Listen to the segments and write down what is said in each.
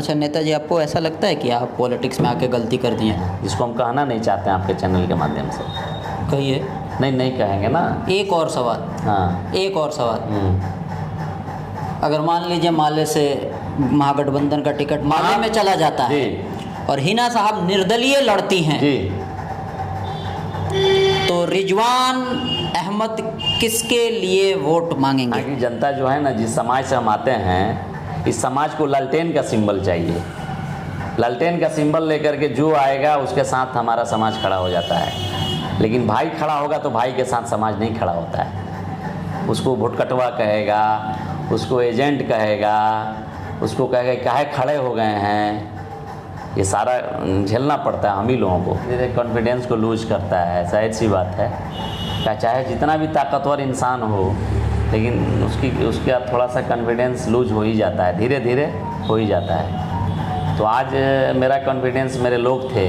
अच्छा नेताजी, आपको ऐसा लगता है कि आप पॉलिटिक्स में आके गलती कर दिए हैं? जिसको हम कहना नहीं चाहते हैं आपके चैनल के माध्यम से। कहिए। नहीं कहेंगे ना। एक और सवाल। हाँ। एक और सवाल। अगर मान लीजिए माले से महागठबंधन का टिकट माले में चला जाता है और हिना साहब निर्दलीय लड़ती हैं जी, तो रिजवान अहमद किसके लिए वोट मांगेंगे? कि जनता जो है ना, जिस समाज से हम आते हैं, इस समाज को लालटेन का सिंबल चाहिए। लालटेन का सिंबल लेकर के जो आएगा उसके साथ हमारा समाज खड़ा हो जाता है। लेकिन भाई खड़ा होगा तो भाई के साथ समाज नहीं खड़ा होता है। उसको भुटकटवा कहेगा, उसको एजेंट कहेगा, उसको कहेगा काहे खड़े हो गए हैं। ये सारा झेलना पड़ता है हम ही लोगों को। धीरे कॉन्फिडेंस को लूज करता है, शायद सी बात है। क्या चाहे जितना भी ताकतवर इंसान हो, लेकिन उसका थोड़ा सा कॉन्फिडेंस लूज हो ही जाता है, धीरे धीरे हो ही जाता है। तो आज मेरा कॉन्फिडेंस मेरे लोग थे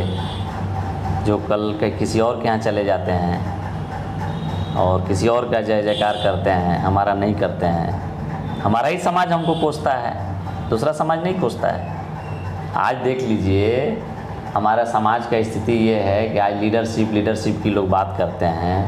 जो कल के किसी और के यहाँ चले जाते हैं और किसी और का जय जयकार करते हैं, हमारा नहीं करते हैं। हमारा ही समाज हमको कोसता है, दूसरा समाज नहीं कोसता है। आज देख लीजिए हमारा समाज का स्थिति ये है कि आज लीडरशिप की लोग बात करते हैं।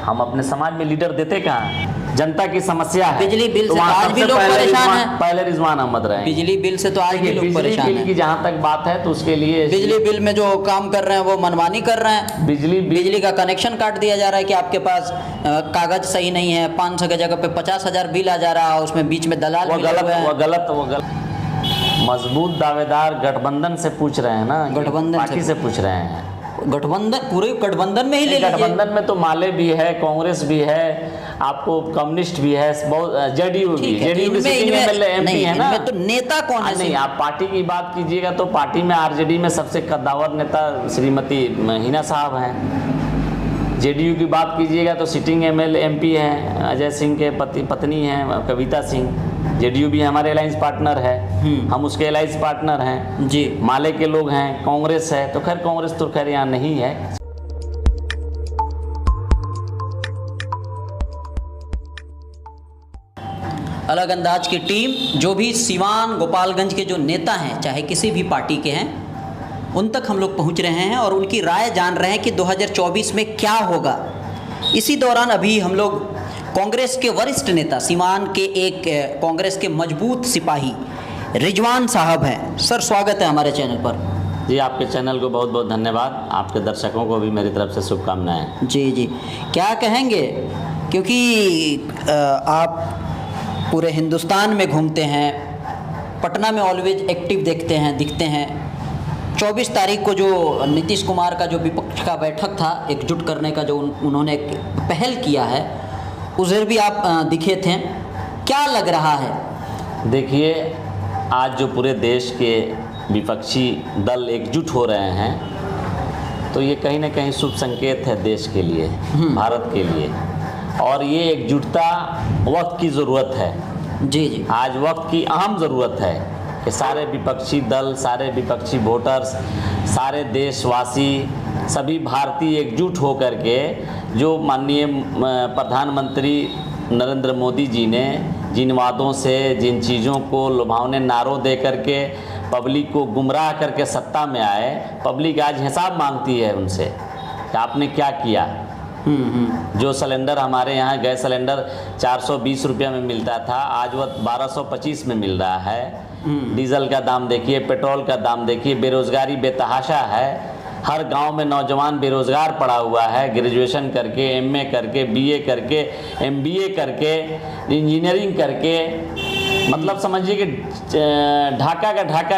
हम अपने समाज में लीडर देते कहाँ? जनता की समस्या है। बिजली बिल तो से तो आज भी लोग परेशान हैं। पहले रिजवान अहमद रहे। बिजली बिल से तो आज भी लोग परेशान हैं। बिजली बिल की जहाँ तक बात है तो उसके लिए बिजली बिल में जो काम कर रहे हैं वो मनमानी कर रहे हैं। बिजली का कनेक्शन काट दिया जा रहा है कि आपके पास कागज सही नहीं है, 500 की जगह पे 50,000 बिल आ जा रहा है, उसमें बीच में दलाल वो गलत। मजबूत दावेदार गठबंधन से पूछ रहे हैं ना, गठबंधन पार्टी से पूछ रहे हैं। गठबंधन पूरे गठबंधन में ही ले लीजिए। गठबंधन में तो माले भी है, कांग्रेस भी है, आपको कम्युनिस्ट भी है, बहुत जेडीयू भी। जेडीयू की सीटिंग एमएलए एमपी है ना। इनमें तो नेता कौन है? नहीं, आप पार्टी की बात कीजिएगा तो पार्टी में आरजेडी में सबसे कद्दावर नेता श्रीमती हिना साहब हैं। जेडीयू की बात कीजिएगा तो सिटिंग एमएलए एमपी हैं, अजय सिंह के पत्नी हैं कविता सिंह। जेडीयू भी हमारे अलायंस पार्टनर है, हम उसके अलायंस पार्टनर हैं जी। माले के लोग हैं, कांग्रेस है, तो खैर कांग्रेस तो खैर यहाँ नहीं है। अलग अंदाज की टीम जो भी सीवान गोपालगंज के जो नेता हैं, चाहे किसी भी पार्टी के हैं, उन तक हम लोग पहुंच रहे हैं और उनकी राय जान रहे हैं कि 2024 में क्या होगा। इसी दौरान अभी हम लोग कांग्रेस के वरिष्ठ नेता, सीवान के एक कांग्रेस के मजबूत सिपाही रिजवान साहब हैं। सर स्वागत है हमारे चैनल पर। जी, आपके चैनल को बहुत बहुत धन्यवाद। आपके दर्शकों को भी मेरी तरफ से शुभकामनाएं। जी, क्या कहेंगे, क्योंकि आप पूरे हिंदुस्तान में घूमते हैं, पटना में ऑलवेज एक्टिव दिखते हैं। 24 तारीख को जो नीतीश कुमार का जो विपक्ष का बैठक था एकजुट करने का, जो उन्होंने पहल किया है, उधर भी आप दिखे थे। क्या लग रहा है? देखिए, आज जो पूरे देश के विपक्षी दल एकजुट हो रहे हैं तो ये कहीं ना कहीं शुभ संकेत है देश के लिए, भारत के लिए। और ये एकजुटता वक्त की ज़रूरत है। जी। आज वक्त की अहम ज़रूरत है कि सारे विपक्षी दल, सारे विपक्षी वोटर्स, सारे देशवासी, सभी भारतीय एकजुट हो कर के जो माननीय प्रधानमंत्री नरेंद्र मोदी जी ने जिन वादों से, जिन चीज़ों को लुभावने नारों दे करके पब्लिक को गुमराह करके सत्ता में आए, पब्लिक आज हिसाब मांगती है उनसे कि आपने क्या किया। जो सिलेंडर हमारे यहाँ गैस सिलेंडर 420 रुपये में मिलता था, आज वह 1225 में मिल रहा है। डीजल का दाम देखिए, पेट्रोल का दाम देखिए, बेरोज़गारी बेतहाशा है। हर गांव में नौजवान बेरोज़गार पड़ा हुआ है, ग्रेजुएशन करके, एमए करके, बीए करके, एमबीए करके, इंजीनियरिंग करके, मतलब समझिए कि ढाका का ढाका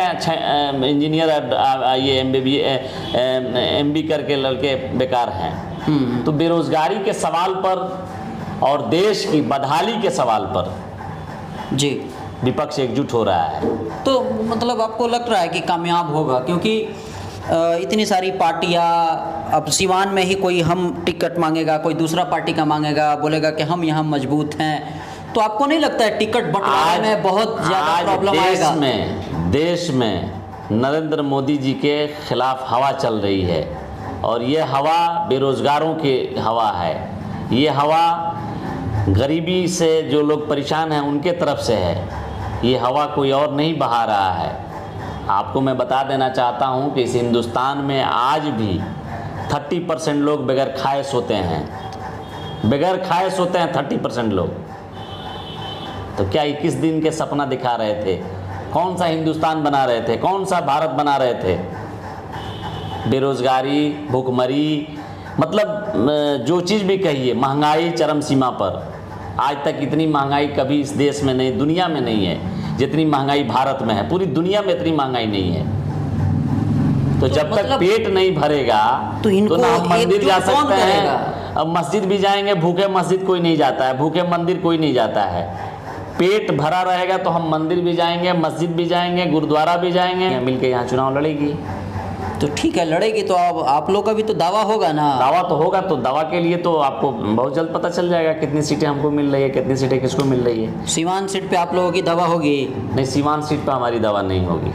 इंजीनियर, ये एमबी करके लड़के बेकार हैं। तो बेरोज़गारी के सवाल पर और देश की बदहाली के सवाल पर जी विपक्ष एकजुट हो रहा है। तो मतलब आपको लग रहा है कि कामयाब होगा, क्योंकि इतनी सारी पार्टियां, अब सीवान में ही कोई हम टिकट मांगेगा, कोई दूसरा पार्टी का मांगेगा, बोलेगा कि हम यहाँ मजबूत हैं, तो आपको नहीं लगता है टिकट बंटवारे में बहुत ज़्यादा प्रॉब्लम आएगा? देश में नरेंद्र मोदी जी के खिलाफ हवा चल रही है और ये हवा बेरोज़गारों की हवा है। ये हवा गरीबी से जो लोग परेशान हैं उनके तरफ से है। ये हवा कोई और नहीं बहा रहा है। आपको मैं बता देना चाहता हूँ कि इस हिंदुस्तान में आज भी 30% लोग बगैर खाए सोते हैं, बगैर खाए सोते हैं 30% लोग। तो क्या 21 दिन के सपना दिखा रहे थे? कौन सा हिंदुस्तान बना रहे थे? कौन सा भारत बना रहे थे? बेरोजगारी, भूखमरी, मतलब जो चीज़ भी कहिए, महंगाई चरम सीमा पर। आज तक इतनी महंगाई कभी इस देश में नहीं, दुनिया में नहीं है जितनी महंगाई भारत में है। पूरी दुनिया में इतनी महंगाई नहीं है। तो जब तक मतलब पेट नहीं भरेगा तो इनको ना हम मंदिर जा सकते हैं। करेगा? अब मस्जिद भी जाएंगे, भूखे मस्जिद कोई नहीं जाता है, भूखे मंदिर कोई नहीं जाता है। पेट भरा रहेगा तो हम मंदिर भी जाएंगे, मस्जिद भी जाएंगे, गुरुद्वारा भी जाएंगे। मिलके यहाँ चुनाव लड़ेगी तो ठीक है, लड़ेगी तो अब आप लोग का भी तो दावा होगा ना। दावा तो होगा, तो दावा के लिए तो आपको बहुत जल्द पता चल जाएगा कितनी सीटें हमको मिल रही है, कितनी सीटें किसको मिल रही है। सीवान सीट पे आप लोगों की दावा होगी? नहीं, सीवान सीट पे हमारी दावा नहीं होगी।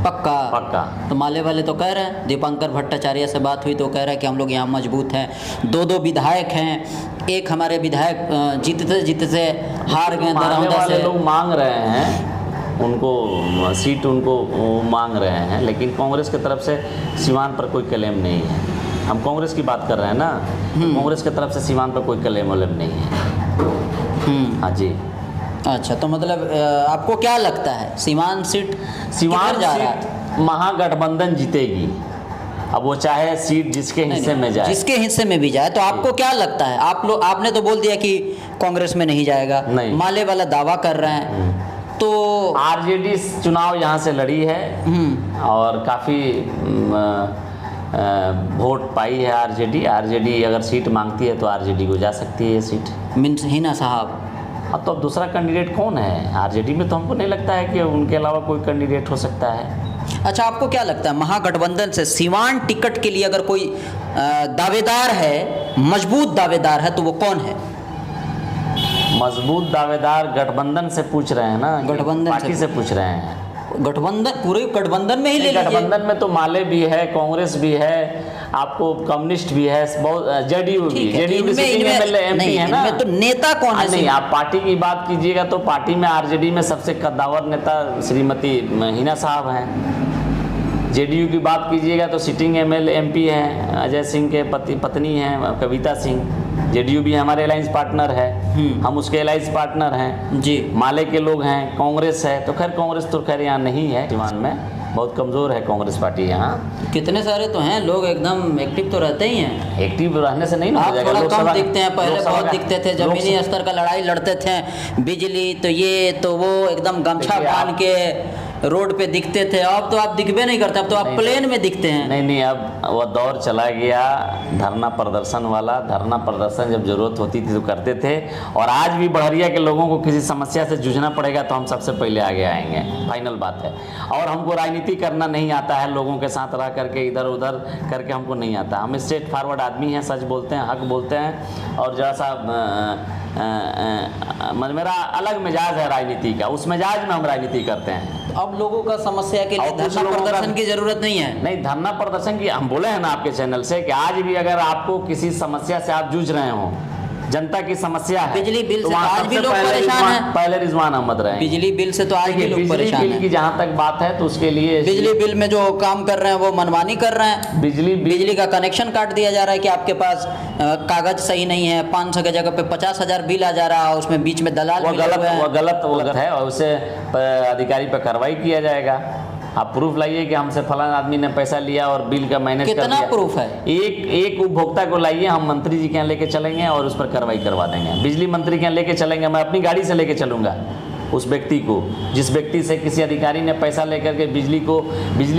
पक्का? पक्का। तो माले वाले तो कह रहे हैं, दीपांकर भट्टाचार्य से बात हुई तो कह रहा है कि हम लोग यहाँ मजबूत हैं। 2 विधायक हैं, एक हमारे विधायक जीतते जीतते हार गए दरौंदा से। लोग मांग रहे हैं उनको सीट, उनको मांग रहे हैं, लेकिन कांग्रेस की तरफ से सीवान पर कोई क्लेम नहीं है। हम कांग्रेस की बात कर रहे हैं ना, तो कांग्रेस की तरफ से सीवान पर कोई क्लेम नहीं है। हाँ जी। अच्छा, तो मतलब आपको क्या लगता है सीवान सीट सीवान जा रहा है? सीट महागठबंधन जीतेगी। अब वो चाहे सीट जिसके हिस्से में जाए, जिसके हिस्से में भी जाए। तो आपको क्या लगता है? आपने तो बोल दिया कि कांग्रेस में नहीं जाएगा, नहीं। माले वाला दावा कर रहे हैं। तो आरजेडी चुनाव यहाँ से लड़ी है और काफ़ी वोट पाई है आरजेडी। आरजेडी अगर सीट मांगती है तो आरजेडी को जा सकती है ये सीट। मीन्स हिना साहब। अब तो अब दूसरा कैंडिडेट कौन है आरजेडी में? तो हमको नहीं लगता है कि उनके अलावा कोई कैंडिडेट हो सकता है। अच्छा, आपको क्या लगता है महागठबंधन से सीवान टिकट के लिए अगर कोई दावेदार है, मजबूत दावेदार है, तो वो कौन है? मजबूत दावेदार गठबंधन से पूछ रहे हैं ना? गठबंधन पार्टी से पूछ रहे हैं। गठबंधन, पूरे गठबंधन में ही ले लीजिए। गठबंधन में तो माले भी है, कांग्रेस भी है, आपको कम्युनिस्ट भी है, बहुत जेडीयू भी। जेडीयू की सिटिंग एमएलए एमपी है ना। तो नेता कौन है? नहीं, आप पार्टी की बात कीजिएगा तो पार्टी में आरजेडी में सबसे कद्दावर नेता श्रीमती हिना साहब हैं। जेडीयू की बात कीजिएगा तो सिटिंग एमएलए एमपी हैं, अजय सिंह के पत्नी हैं कविता सिंह। जेडीयू भी हमारे अलायंस पार्टनर है, हम उसके अलायंस पार्टनर हैं जी। माले के लोग हैं, कांग्रेस है। तो खैर कांग्रेस तो खैर यहाँ नहीं है, सीवान में बहुत कमज़ोर है कांग्रेस पार्टी यहाँ। कितने सारे तो हैं लोग, एकदम एक्टिव तो रहते ही हैं। एक्टिव रहने से नहीं आप थोड़ा कम दिखते हैं, पहले बहुत दिखते थे, जमीनी लोकसभा स्तर का लड़ाई लड़ते थे, बिजली तो ये तो वो, एकदम गमछा बांध के रोड पे दिखते थे। अब तो आप दिखबे नहीं करते, अब तो आप प्लेन में दिखते हैं। नहीं, अब वह दौर चला गया धरना प्रदर्शन वाला। धरना प्रदर्शन जब जरूरत होती थी तो करते थे। और आज भी बड़हरिया के लोगों को किसी समस्या से जूझना पड़ेगा तो हम सबसे पहले आगे आएंगे, फाइनल बात है। और हमको राजनीति करना नहीं आता है, लोगों के साथ रह करके इधर उधर करके हमको नहीं आता। हम स्ट्रेट फॉरवर्ड आदमी हैं, सच बोलते हैं, हक बोलते हैं। और जरा सा मेरा अलग मिजाज है राजनीति का, उस मिजाज में हम राजनीति करते हैं। अब लोगों का समस्या के लिए धरना प्रदर्शन की जरूरत नहीं है। नहीं, धरना प्रदर्शन की हम बोले हैं ना आपके चैनल से कि आज भी अगर आपको किसी समस्या से आप जूझ रहे हो, जनता की समस्या है, बिजली बिल तो से आज भी लोग परेशान हैं। पहले रिजवान अहमद रहे। बिजली बिल से तो आज भी लोग परेशान हैं। बिजली बिल की जहाँ तक बात है तो उसके लिए बिजली बिल में जो काम कर रहे हैं वो मनमानी कर रहे हैं। बिजली का कनेक्शन काट दिया जा रहा है कि आपके पास कागज सही नहीं है, 500 की जगह पे 50,000 बिल आ जा रहा है, उसमें बीच में दलाल वो गलत है और उसे अधिकारी पर कार्रवाई किया जाएगा। आप प्रूफ लाइए कि हमसे फलाना आदमी ने पैसा लिया और बिल का मैनेज कर दिया। कितना प्रूफ है? एक उपभोक्ता को लाइए, हम मंत्री जी के यहाँ लेके चलेंगे और उस पर कार्रवाई करवा देंगे। बिजली मंत्री के यहाँ लेके चलेंगे, मैं अपनी गाड़ी से लेके चलूंगा उस व्यक्ति को, जिस व्यक्ति से किसी अधिकारी ने पैसा लेकर के बिजली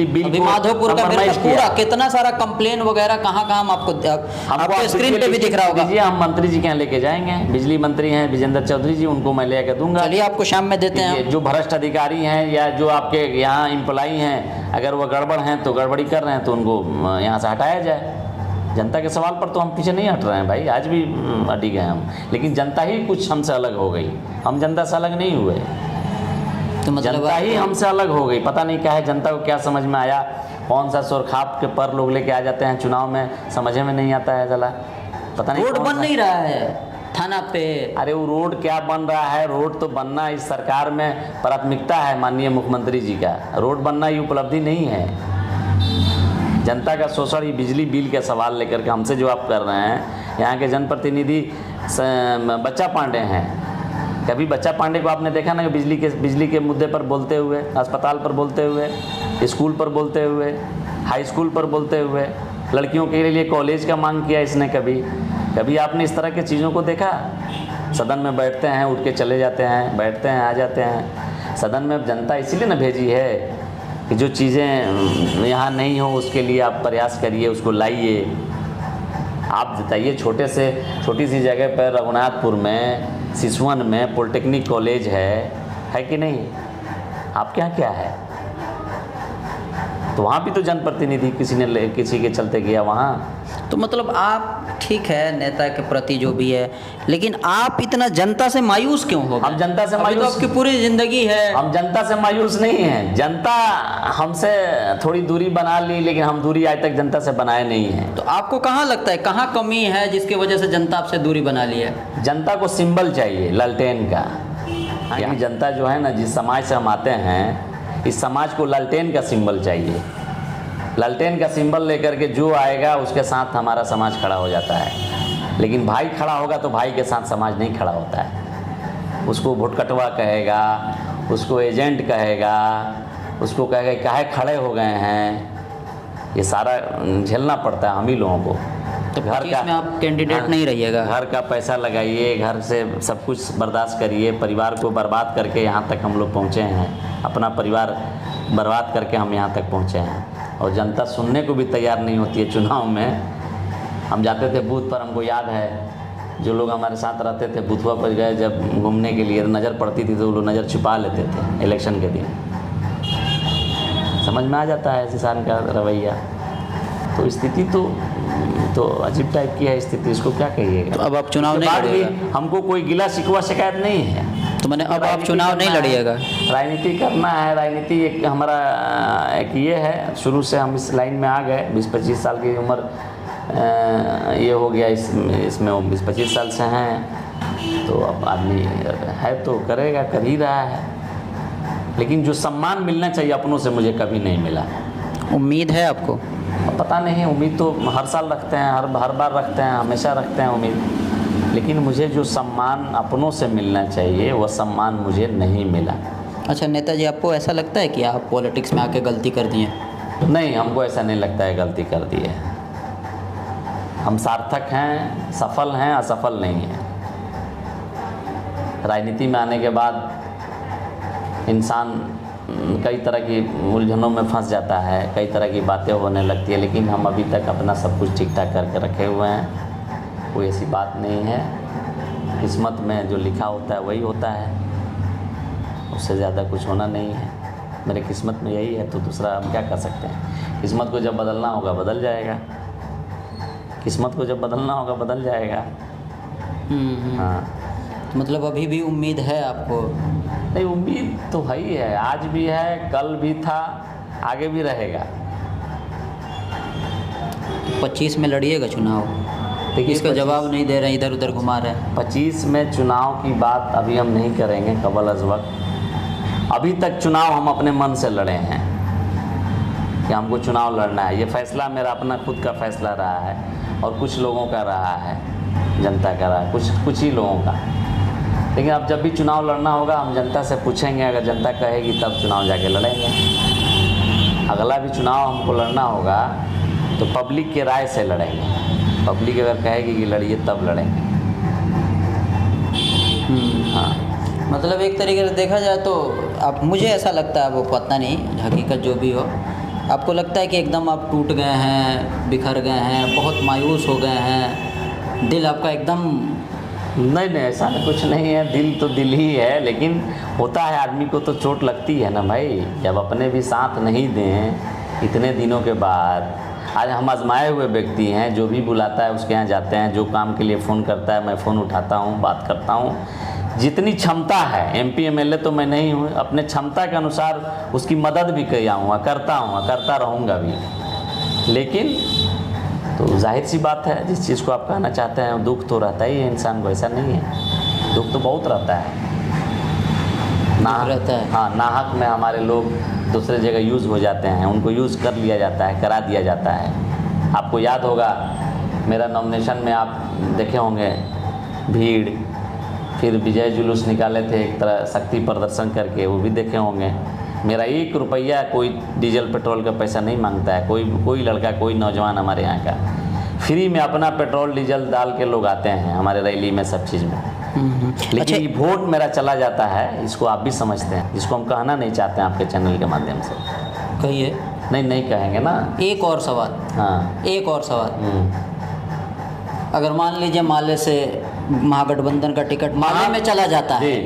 बिल को माधोपुर का पूरा कितना सारा कंप्लेन वगैरह कहाँ हम आपको स्क्रीन पे भी दिख रहा होगा। हम मंत्री जी के यहाँ लेके जाएंगे, बिजली मंत्री हैं विजेंद्र चौधरी जी, उनको मैं लेकर दूंगा। चलिए आपको शाम में देते हैं। जो भ्रष्ट अधिकारी हैं या जो आपके यहाँ एम्प्लॉई हैं, अगर वो गड़बड़ हैं तो गड़बड़ी कर रहे हैं तो उनको यहाँ से हटाया जाए। जनता के सवाल पर तो हम पीछे नहीं हट रहे हैं भाई, आज भी अड़ी गए हम, लेकिन जनता ही कुछ हमसे अलग हो गई, हम जनता से अलग नहीं हुए। तो मतलब जनता ही हमसे अलग हो गई, पता नहीं क्या है, जनता को क्या समझ में आया, कौन सा सुरखाप के पर लोग लेके आ जाते हैं चुनाव में, समझ में नहीं आता है जला, पता नहीं। रोड बन नहीं रहा है, थाने जमाना पे। अरे वो रोड क्या बन रहा है, रोड तो बनना इस सरकार में प्राथमिकता है माननीय मुख्यमंत्री जी का, रोड बनना ये उपलब्धि नहीं है। जनता का शोषण, ये बिजली बिल के सवाल लेकर के हमसे जो आप कर रहे हैं, यहाँ के जनप्रतिनिधि बच्चा पांडे हैं। कभी बच्चा पांडे को आपने देखा ना कि बिजली के मुद्दे पर बोलते हुए, अस्पताल पर बोलते हुए, स्कूल पर बोलते हुए, हाई स्कूल पर बोलते हुए, लड़कियों के लिए कॉलेज का मांग किया इसने? कभी आपने इस तरह की चीज़ों को देखा? सदन में बैठते हैं, उठ के चले जाते हैं, बैठते हैं, आ जाते हैं। सदन में जनता इसीलिए ना भेजी है कि जो चीज़ें यहाँ नहीं हो उसके लिए आप प्रयास करिए, उसको लाइए। आप बताइए, छोटी सी जगह पर रघुनाथपुर में, सिसवन में पॉलिटेक्निक कॉलेज है कि नहीं? आपके यहाँ क्या है? तो वहाँ भी तो जनप्रतिनिधि किसी के चलते गया वहाँ। तो मतलब आप, ठीक है, नेता के प्रति जो भी है, लेकिन आप इतना जनता से मायूस क्यों हो गए? हम जनता से अभी मायूस, तो आपकी पूरी जिंदगी है। हम जनता से मायूस नहीं हैं। जनता हमसे थोड़ी दूरी बना ली, लेकिन हम दूरी आज तक जनता से बनाए नहीं हैं। तो आपको कहाँ लगता है, कहाँ कमी है जिसकी वजह से जनता आपसे दूरी बना ली है? जनता को सिंबल चाहिए लालटेन का। यहाँ की जनता जो है ना, जिस समाज से हम आते हैं, इस समाज को लालटेन का सिंबल चाहिए। लालटेन का सिंबल लेकर के जो आएगा उसके साथ हमारा समाज खड़ा हो जाता है। लेकिन भाई खड़ा होगा तो भाई के साथ समाज नहीं खड़ा होता है। उसको भुटकटवा कहेगा, उसको एजेंट कहेगा, उसको कहेगा काहे खड़े हो गए हैं। ये सारा झेलना पड़ता है हम ही लोगों को। तो घर का में आप कैंडिडेट नहीं रहिएगा। घर का पैसा लगाइए, घर से सब कुछ बर्दाश्त करिए, परिवार को बर्बाद करके यहाँ तक हम लोग पहुँचे हैं। अपना परिवार बर्बाद करके हम यहाँ तक पहुँचे हैं, और जनता सुनने को भी तैयार नहीं होती है। चुनाव में हम जाते थे बूथ पर, हमको याद है जो लोग हमारे साथ रहते थे, बूथवा पर गए जब घूमने के लिए, नज़र पड़ती थी तो वो लोग नज़र छुपा लेते थे इलेक्शन के दिन। समझ में आ जाता है किसान का रवैया। तो स्थिति तो अजीब टाइप की है स्थिति, इसको क्या कहिएगा। तो अब आप चुनाव नहीं लड़िएगा? हमको कोई गिला शिकवा शिकायत नहीं है। तो मैंने, अब आप चुनाव नहीं लड़िएगा? राजनीति करना है। राजनीति एक हमारा एक ये है, शुरू से हम इस लाइन में आ गए। 20-25 साल की उम्र ये हो गया, इसमें 20-25 साल से हैं। तो अब आदमी है तो करेगा, कर ही रहा है। लेकिन जो सम्मान मिलना चाहिए अपनों से मुझे कभी नहीं मिला। उम्मीद है आपको? पता नहीं, उम्मीद तो हर साल रखते हैं, हर बार रखते हैं, हमेशा रखते हैं उम्मीद। लेकिन मुझे जो सम्मान अपनों से मिलना चाहिए वो सम्मान मुझे नहीं मिला। अच्छा नेताजी, आपको ऐसा लगता है कि आप पॉलिटिक्स में आके गलती कर दिए? नहीं, हमको ऐसा नहीं लगता है गलती कर दी है। हम सार्थक हैं, सफल हैं, असफल नहीं हैं। राजनीति में आने के बाद इंसान कई तरह की उलझनों में फंस जाता है, कई तरह की बातें होने लगती है, लेकिन हम अभी तक अपना सब कुछ ठीक ठाक करके रखे हुए हैं। कोई ऐसी बात नहीं है। किस्मत में जो लिखा होता है वही होता है, उससे ज़्यादा कुछ होना नहीं है। मेरे किस्मत में यही है, तो दूसरा हम क्या कर सकते हैं। किस्मत को जब बदलना होगा बदल जाएगा, किस्मत को जब बदलना होगा बदल जाएगा। हाँ, मतलब अभी भी उम्मीद है आपको? नहीं, उम्मीद तो है ही है, आज भी है, कल भी था, आगे भी रहेगा। 25 में लड़िएगा चुनाव? देखिए, इसका जवाब नहीं दे रहे हैं, इधर उधर घुमा रहे हैं। 25 में चुनाव की बात अभी हम नहीं करेंगे कबल अज़ वक्त। अभी तक चुनाव हम अपने मन से लड़े हैं कि हमको चुनाव लड़ना है। ये फैसला मेरा अपना खुद का फैसला रहा है, और कुछ लोगों का रहा है, जनता का रहा है, कुछ ही लोगों का। लेकिन अब जब भी चुनाव लड़ना होगा हम जनता से पूछेंगे, अगर जनता कहेगी तब चुनाव जाके लड़ेंगे। अगला भी चुनाव हमको लड़ना होगा तो पब्लिक के राय से लड़ेंगे। पब्लिक अगर कहेगी कि लड़िए तब लड़ेंगे। हाँ, मतलब एक तरीके से देखा जाए तो अब मुझे ऐसा लगता है, वो पता नहीं हकीकत जो भी हो, आपको लगता है कि एकदम आप टूट गए हैं, बिखर गए हैं, बहुत मायूस हो गए हैं, दिल आपका एकदम? नहीं, ऐसा कुछ नहीं है। दिल तो दिल ही है, लेकिन होता है आदमी को तो चोट लगती है ना भाई। जब अपने भी साथ नहीं दें इतने दिनों के बाद। आज हम आजमाए हुए व्यक्ति हैं, जो भी बुलाता है उसके यहाँ जाते हैं, जो काम के लिए फ़ोन करता है मैं फ़ोन उठाता हूँ, बात करता हूँ। जितनी क्षमता है, MP MLA तो मैं नहीं हूँ, अपने क्षमता के अनुसार उसकी मदद भी किया हूँ, करता रहूँगा भी। लेकिन तो जाहिर सी बात है, जिस चीज़ को आप कहना चाहते हैं दुख तो रहता ही है इंसान को, ऐसा नहीं है, दुख तो बहुत रहता है। रहता है। हाँ, नाहक में हमारे लोग दूसरे जगह यूज़ हो जाते हैं, उनको यूज़ कर लिया जाता है, करा दिया जाता है। आपको याद होगा मेरा नॉमिनेशन में आप देखे होंगे भीड़, फिर विजय जुलूस निकाले थे एक तरह शक्ति प्रदर्शन करके, वो भी देखे होंगे। मेरा 1 रुपया कोई डीजल पेट्रोल का पैसा नहीं मांगता है, कोई लड़का, कोई नौजवान हमारे यहाँ का फ्री में अपना पेट्रोल डीजल डाल के लोग आते हैं हमारे रैली में, सब चीज़ में। लेकिन अच्छा, ये वोट मेरा चला जाता है, इसको आप भी समझते हैं, जिसको हम कहना नहीं चाहते हैं आपके चैनल के माध्यम से। कहिए। नहीं कहेंगे ना। एक और सवाल। हाँ। एक और सवाल। अगर मान लीजिए माले से महागठबंधन का टिकट माले में चला जाता है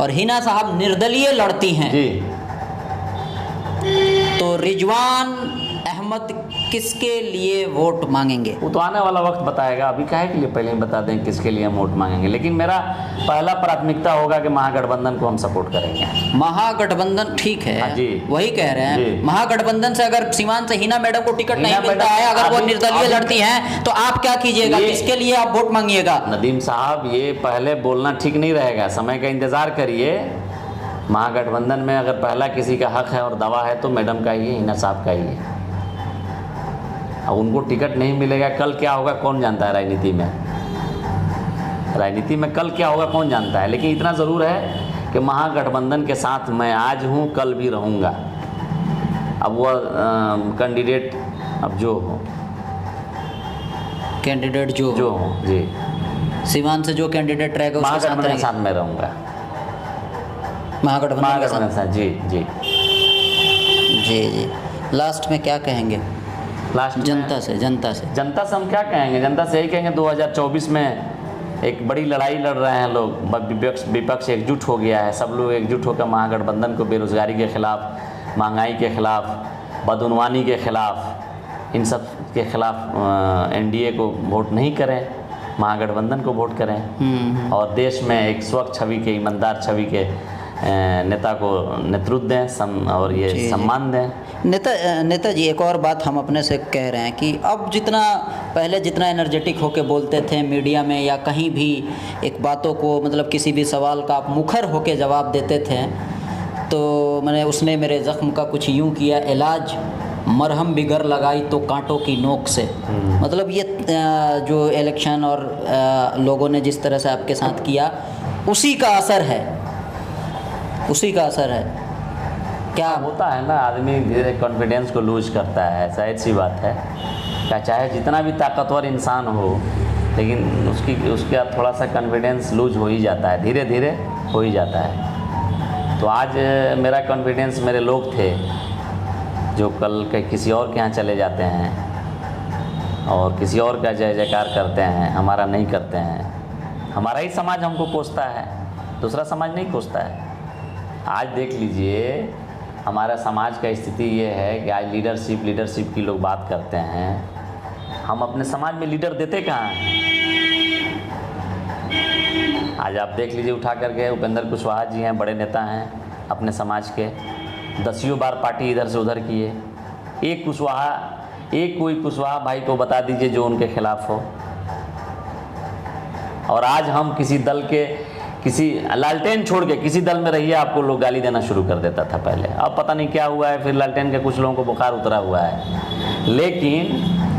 और हिना साहब निर्दलीय लड़ती हैं जी, तो रिजवान अहमद किसके लिए वोट मांगेंगे? वो तो आने वाला वक्त बताएगा, अभी काहे के लिए पहले ही बता दें किसके लिए हम वोट मांगेंगे। लेकिन मेरा पहला प्राथमिकता होगा कि महागठबंधन को हम सपोर्ट करेंगे। महागठबंधन, ठीक है। हाँ जी, वही कह रहे हैं। जी। महागठबंधन से अगर सीमान से हिना मैडम को टिकट नहीं मिलता है, अगर वो निर्दलीय लड़ती हैं, तो आप क्या कीजिएगा? किसके लिए आप वोट मांगिएगा? नदीम साहब, ये पहले बोलना ठीक नहीं रहेगा, समय का इंतजार करिए। महागठबंधन में अगर पहला किसी का हक है और दवा है तो मैडम का ही है, हिना साहब का ही है। अब उनको टिकट नहीं मिलेगा, कल क्या होगा कौन जानता है। राजनीति में कल क्या होगा कौन जानता है। लेकिन इतना ज़रूर है कि महागठबंधन के साथ मैं आज हूँ, कल भी रहूँगा। अब वह कैंडिडेट अब जो हो, कैंडिडेट जो हो जी, सीमान से जो कैंडिडेट रहेगा उसके महागठबंधन के साथ मैं रहूँगा। महागठबंधन के साथ। जी जी जी। लास्ट में क्या कहेंगे लास्ट जनता से? जनता से हम क्या कहेंगे? जनता से यही कहेंगे 2024 में एक बड़ी लड़ाई लड़ रहे हैं लोग। विपक्ष एकजुट हो गया है, सब लोग एकजुट होकर महागठबंधन को बेरोजगारी के खिलाफ, महंगाई के खिलाफ, बदउनवानी के खिलाफ, इन सब के खिलाफ एनडीए को वोट नहीं करें, महागठबंधन को वोट करें और देश में एक स्वच्छ छवि के, ईमानदार छवि के नेता को नेतृत्व दें और ये सम्मान दें। नेताजी, एक और बात हम अपने से कह रहे हैं कि अब पहले जितना एनर्जेटिक होके बोलते थे मीडिया में या कहीं भी, एक बातों को मतलब किसी भी सवाल का आप मुखर होके जवाब देते थे, तो मैंने उसने मेरे ज़ख्म का कुछ यूँ किया इलाज, मरहम बिगर लगाई तो कांटों की नोक से। मतलब ये जो इलेक्शन और लोगों ने जिस तरह से आपके साथ किया, उसी का असर है। क्या होता है ना, आदमी धीरे कॉन्फिडेंस को लूज करता है, जाहिर सी बात है। क्या चाहे जितना भी ताकतवर इंसान हो, लेकिन उसका थोड़ा सा कॉन्फिडेंस लूज हो ही जाता है, धीरे धीरे हो ही जाता है। तो आज मेरा कॉन्फिडेंस मेरे लोग थे जो कल के किसी और के यहाँ चले जाते हैं और किसी और का जय जयकार करते हैं, हमारा नहीं करते हैं। हमारा ही समाज हमको कोसता है, दूसरा समाज नहीं कोसता है। आज देख लीजिए हमारा समाज का स्थिति ये है कि आज लीडरशिप की लोग बात करते हैं, हम अपने समाज में लीडर देते कहाँ हैं? आज आप देख लीजिए उठा करके, उपेंद्र कुशवाहा जी हैं, बड़े नेता हैं अपने समाज के, 10 बार पार्टी इधर से उधर किए। एक कोई कुशवाहा भाई को बता दीजिए जो उनके खिलाफ हो। और आज हम किसी दल के, किसी लालटेन छोड़ के किसी दल में रहिए, आपको लोग गाली देना शुरू कर देता था पहले। अब पता नहीं क्या हुआ है, फिर लालटेन के कुछ लोगों को बुखार उतरा हुआ है। लेकिन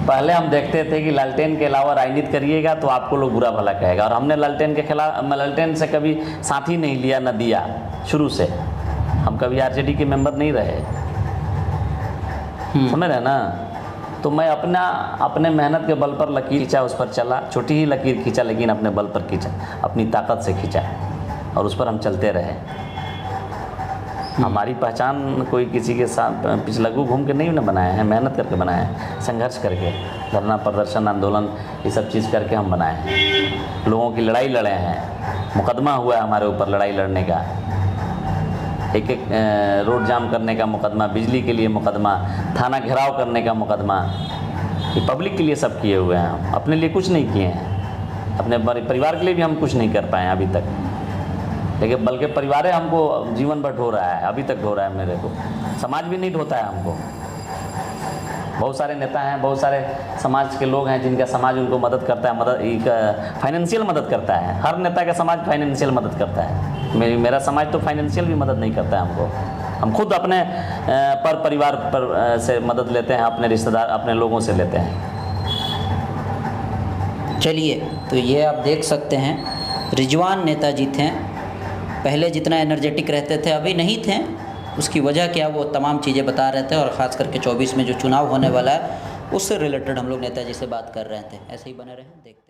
पहले हम देखते थे कि लालटेन के अलावा राजनीति करिएगा तो आपको लोग बुरा भला कहेगा, और हमने लालटेन के खिलाफ, लालटेन से कभी साथ ही नहीं लिया, न दिया। शुरू से हम कभी आरजेडी के मेंबर नहीं रहे, समझ रहे ना। तो मैं अपने मेहनत के बल पर लकीर खींचा, उस पर चला, छोटी ही लकीर खींचा लेकिन अपने बल पर खींचा, अपनी ताकत से खींचा और उस पर हम चलते रहे। हमारी पहचान कोई किसी के साथ पिछलग्गू घूम के नहीं ना बनाए हैं, मेहनत करके बनाए हैं, संघर्ष करके, धरना प्रदर्शन आंदोलन ये सब चीज़ करके हम बनाए हैं। लोगों की लड़ाई लड़े हैं, मुकदमा हुआ है हमारे ऊपर लड़ाई लड़ने का, एक रोड जाम करने का मुकदमा, बिजली के लिए मुकदमा, थाना घेराव करने का मुकदमा, ये पब्लिक के लिए सब किए हुए हैं। हम अपने लिए कुछ नहीं किए हैं, अपने परिवार के लिए भी हम कुछ नहीं कर पाए अभी तक, लेकिन बल्कि परिवार हमको जीवन भर ढो रहा है, अभी तक ढो रहा है मेरे को, समाज भी नहीं ढोता है हमको। बहुत सारे नेता हैं, बहुत सारे समाज के लोग हैं जिनका समाज उनको मदद करता है, फाइनेंशियल मदद करता है। हर नेता का समाज फाइनेंशियल मदद करता है, मेरा समाज तो फाइनेंशियल भी मदद नहीं करता है हमको। हम खुद अपने परिवार पर से मदद लेते हैं, अपने रिश्तेदार, अपने लोगों से लेते हैं। चलिए, तो ये आप देख सकते हैं रिजवान नेताजी थे। पहले जितना एनर्जेटिक रहते थे अभी नहीं थे। उसकी वजह क्या, वो तमाम चीज़ें बता रहे थे, और ख़ास करके 24 में जो चुनाव होने वाला है उससे रिलेटेड हम लोग नेताजी से बात कर रहे थे। ऐसे ही बने रहें, देखते हैं।